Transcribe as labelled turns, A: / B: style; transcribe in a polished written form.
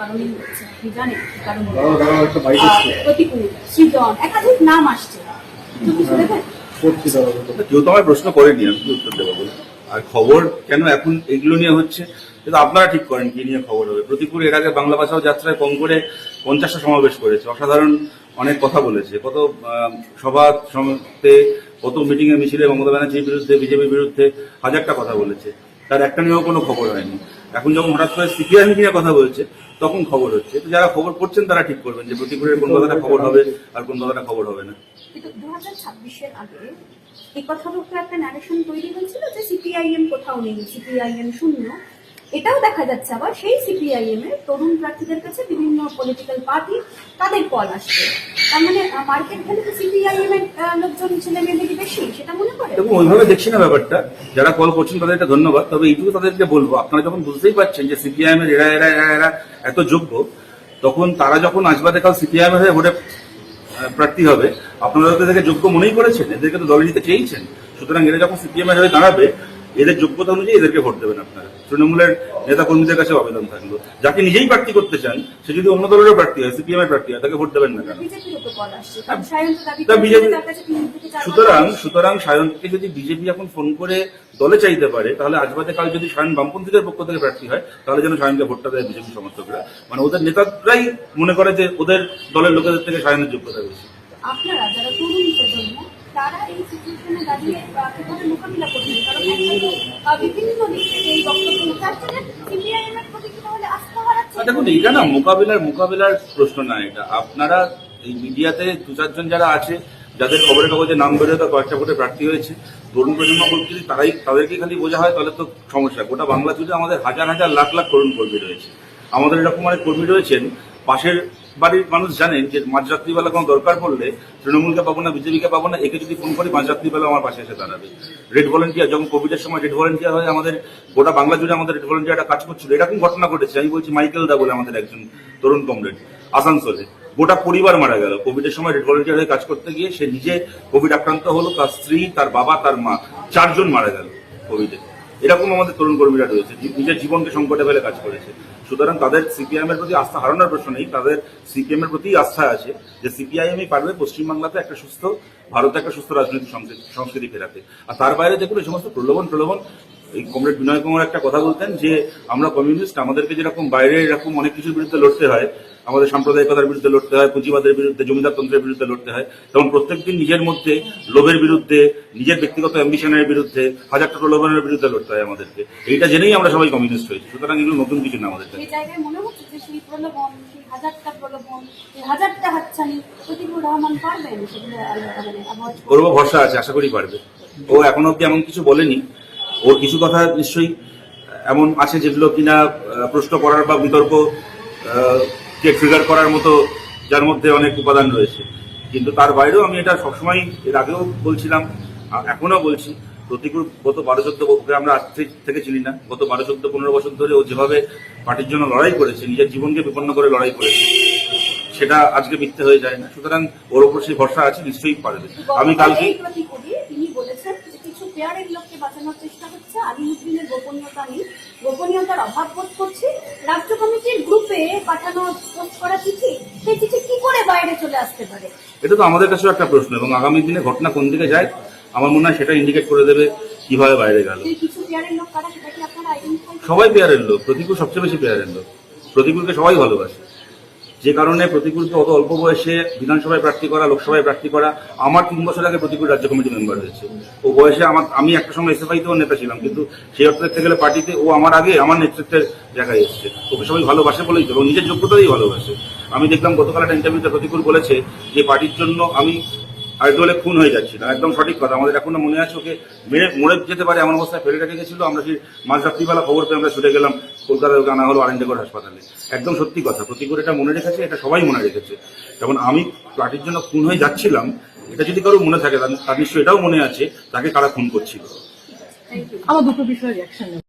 A: কারণেই হচ্ছে, আপনি জানেন কি কারণ? প্রতিকূল, সৃজন, একাধিক নাম আসছে, কিছু দেবেন?
B: কেউ তো আমার প্রশ্ন করেনি, আমি কি উত্তর দেবো বলে? আর খবর কেন এখন এগুলো নিয়ে হচ্ছে কিন্তু আপনারা ঠিক করেন কি নিয়ে খবর হবে। প্রতিকূল এর আগে বাংলা ভাষাও যাত্রায় কম করে 50টা সমাবেশ করেছে, অসাধারণ অনেক কথা বলেছে, কত সভা সমিতিতে, কত মিটিং এ মিছিলে মমতা ব্যানার্জির বিরুদ্ধে, বিজেপির বিরুদ্ধে হাজারটা কথা বলেছে, তার একটা নিয়েও কোনো খবর হয়নি। এখন যখন হঠাৎ করে সিপিআইএম নিয়ে কথা বলছে তখন খবর হচ্ছে। তো যারা খবর করছেন তারা ঠিক করবেন যে প্রতিকূলের কোন কথাটা খবর হবে আর কোন কথাটা খবর হবে না।
A: কিন্তু 2026-এর আগে এই কথার উপরে একটা ন্যারেশন তৈরি হয়েছিল যে সিপিআইএম কোথাও নেই, সিপিআইএম শূন্য। এটাও দেখা যাচ্ছে আবার সেই সিপিআইএম এর তরুণ প্রার্থীদের কাছে বিভিন্ন পলিটিক্যাল পার্টি তাদের কল আসছে। তার মানে মার্কেট ভ্যালুতে সিপিআইএম এর লোকজন ছেলে মেয়েদের বেশি, সেটা মনে করে?
B: এবং ওইভাবে দেখছি না ব্যাপারটা। যারা কল করছেন তাদেরকে ধন্যবাদ, তবে এইটুকু তাদেরকে বলবো, আপনারা যখন বুঝতেই পারছেন যে সিপিআইএম এর এরা এত যোগ্য, তখন তারা যখন আসবাদে কাল সিপিআইএম এর ভোটে প্রার্থী হবে, আপনারা তাদেরকে যোগ্য মনেই করেছেন, এদেরকে তো দলে নিতে চেয়েছেন। সুতরাং এরা যখন সিপিএম এর হয়ে দাঁড়াবে, এদের যোগ্যতা অনুযায়ী এদেরকে ভোট দেবেন আপনারা। তৃণমূলের নেতা কর্মীদের কাছে আবেদন থাকলো, যাকে নিজেই প্রার্থী করতে চান সে যদি অন্য দলেরও প্রার্থী হয়, সিপিএম এর প্রার্থী হয়, তাকে ভোট দেবেন না কেন? সুতরাং সায়নকে যদি বিজেপি এখন ফোন করে দলে চাইতে পারে, তাহলে আজবাদে কাল যদি সায়ন বামপন্থীদের পক্ষ থেকে প্রার্থী হয়, তাহলে যেন সায়নকে ভোটটা দেয় বিজেপি সমর্থকরা। মানে ওদের নেতারাই মনে করে যে ওদের দলের লোকেদের থেকে সায়নের যোগ্যতা বেশি।
A: আপনারা যারা তরুণ প্রজন্ম, তারা এই সিচুয়েশনে দাঁড়িয়ে কিভাবে মোকাবিলা করবেন? কারণ বিভিন্ন দিক থেকে এই বক্তব্য উঠে আসছে যে সিপিআইএম এর প্রতি তাহলে আস্থা হারাচ্ছে।
B: দেখুন, এটা না মোকাবিলার প্রশ্ন না, এটা আপনারা এই মিডিয়াতে দু চারজন যারা আছে, যাদের খবরের কাগজে নাম বেরোয়, তার কয়েকটা ভোটে প্রার্থী হয়েছে, তরুণ প্রজন্ম বলতে যদি তাদেরকে খালি বোঝা হয় তাহলে তো সমস্যা। গোটা বাংলা জুড়ে আমাদের হাজার হাজার লাখ লাখ তরুণ কর্মী রয়েছে। আমাদের এরকম অনেক কর্মী রয়েছেন, পাশের বাড়ির মানুষ জানেন যে মাঝরাত্রিবেলা কোনো দরকার পড়লে তৃণমূলকে পাবো না, বিজেপিকে পাবো না, একে যদি ফোন করি মাঝরাত্রিবেলা আমার পাশে এসে দাঁড়াবে। রেড ভলেন্টিয়ার, যখন কোভিডের সময় রেড ভলেন্টিয়ার হয়ে আমাদের গোটা বাংলা জুড়ে আমাদের রেড ভলেন্টিয়ারটা কাজ করছিল, এরকম ঘটনা ঘটেছে। আমি বলছি মাইকেল দা বলে আমাদের একজন তরুণ কমরেড, আসানসোলে গোটা পরিবার মারা গেল কোভিডের সময় রেড ভলেন্টিয়ার হয়ে কাজ করতে গিয়ে। সে নিজে কোভিড আক্রান্ত হলো, তার স্ত্রী, তার বাবা, তার মা, 4 জন মারা গেল কোভিডে। এরকম আমাদের তরুণ কর্মীরা রয়েছে, নিজের জীবনকে সংকটে ফেলে কাজ করেছে। সুতরাং তাদের সিপিআইএম এর প্রতি আস্থা হারানোর প্রশ্ন নেই, তাদের সিপিএম এর প্রতি আস্থা আছে যে সিপিআইএমই পারবে পশ্চিমবাংলাতে একটা সুস্থ ভারতে একটা সুস্থ রাজনৈতিক সংস্কৃতি ফেরাতে। আর তার বাইরে দেখুন এই সমস্ত প্রলোভন, এই কমরেড বিনয় কুমার একটা কথা বলতেন যে আমরা কমিউনিস্ট, আমাদেরকে যেরকম বাইরে এরকম অনেক কিছুর বিরুদ্ধে লড়তে হয়, আমাদের সাম্প্রদায়িকতার বিরুদ্ধে লড়তে হয়, পুঁজিবাদের বিরুদ্ধে, জমিদারতন্ত্রের বিরুদ্ধে লড়তে হয়, তখন প্রত্যেকদিন নিজের মধ্যে লোভের বিরুদ্ধে, নিজের ব্যক্তিগত অ্যাম্বিশনের বিরুদ্ধে, হাজারটা প্রলোভনের বিরুদ্ধে লড়তে হয় আমাদেরকে। এইটা জেনেই আমরা সবাই কমিউনিস্ট হয়েছি। সুতরাং এগুলো নতুন কিছু না আমাদের কাছে। ওর উপর ভরসা আছে, আশা করি পারবে। ও এখনো অব্দি এমন কিছু বলেনি, ওর কিছু কথা নিশ্চয়ই এমন আছে যেগুলো কিনা প্রশ্ন করার বা বিতর্ক কে ট্রিগার করার মতো, যার মধ্যে অনেক উপাদান রয়েছে। কিন্তু তার বাইরেও আমি এটা সবসময়, এর আগেও বলছিলাম, এখনো বলছি, প্রতিকূল গত 12-14 আমরা আজ থেকে চিনি না, গত 12-15 বছর ধরে ও যেভাবে পার্টির জন্য লড়াই করেছে, নিজের জীবনকে বিপন্ন করে লড়াই করেছে, সেটা আজকে মিথ্যে হয়ে যায় না। সুতরাং ওর উপর সেই ভরসা আছে, নিশ্চয়ই পারবে। আমি কালকে
A: তিনি বলেছেন যে কিছু পেয়ারের লোককে বাঁচানোর চেষ্টা হচ্ছে, আলিমুদ্দিনের গোপনীয়তা নেই, গোপনীয়তার অভাব বোধ করছি। রাজ্য কমিটির গ্রুপে পাঠানো পোস্ট করা চিঠি, সেই চিঠি কি করে বাইরে চলে আসতে পারে?
B: এটা তো আমাদের কাছেও একটা প্রশ্ন, এবং আগামী দিনে ঘটনা কোন দিকে যায় আমার মনে হয় সেটা ইন্ডিকেট করে দেবে কিভাবে বাইরে গেল। সবাই পেয়ারের লোক, প্রতিকূল সবচেয়ে বেশি পেয়ারের লোক। প্রতিকূলকে সবাই ভালোবাসে, যে কারণে প্রতিকূলকে অত অল্প বয়সে বিধানসভায় প্রার্থী করা, লোকসভায় প্রার্থী করা। আমার 3 বছর আগে প্রতিকূল রাজ্য কমিটি মেম্বার হয়েছে। ও বয়সে আমি একটা সময় এসএফআইতেও নেতা ছিলাম, কিন্তু সেই অর্থ দেখতে গেলে পার্টিতে ও আমার আগে আমার নেতৃত্বের জায়গায় এসছে। ওকে সবাই ভালোবাসে বলেই তো, নিজের যোগ্যতাই ভালোবাসে। আমি দেখলাম গতকাল একটা ইন্টারভিউতে প্রতিকূল বলেছে যে পার্টির জন্য আমি আর দলে খুন হয়ে যাচ্ছিল। একদম সঠিক কথা, আমাদের এখনো মনে আছে ওকে মরে যেতে পারে এমন অবস্থায় ফেলে রেখে গেছিল। আমরা সেই মাঝরাত্রিবেলা খবর পেয়ে আমরা ছুটে গেলাম কলকাতায়, ওকে আনা হলো আরেন্ডেগড় হাসপাতালে। একদম সত্যি কথা, প্রতিকূল এটা মনে রেখেছে, এটা সবাই মনে রেখেছে। যেমন আমি পার্টির জন্য খুন হয়ে যাচ্ছিলাম, এটা যদি কারো মনে থাকে তার নিশ্চয়ই এটাও মনে আছে তাকে কারা খুন করছিল।
C: আমার দুটো বিষয়ে রিয়াকশন